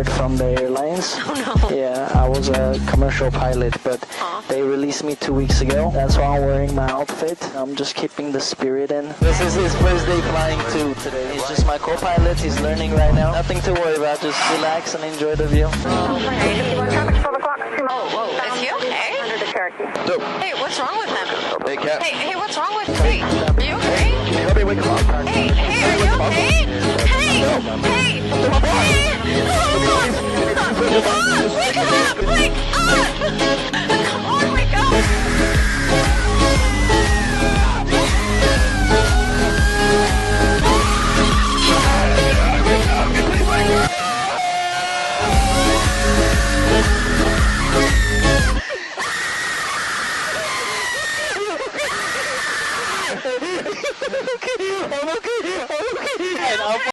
fired from the airlines. Oh no. Yeah, I was a commercial pilot, but they released me 2 weeks ago. That's why I'm wearing my outfit. I'm just keeping the spirit in. This is his first day flying too today. He's just my co-pilot. He's learning right now. Nothing to worry about. Just relax and enjoy the view. Is he okay? No. Hey, what's wrong with him? Hey, Cap. Hey, what's wrong with Hey, are you okay? Can you help me wake him up? Hey, are you okay? Hey! Wake up! Wake up!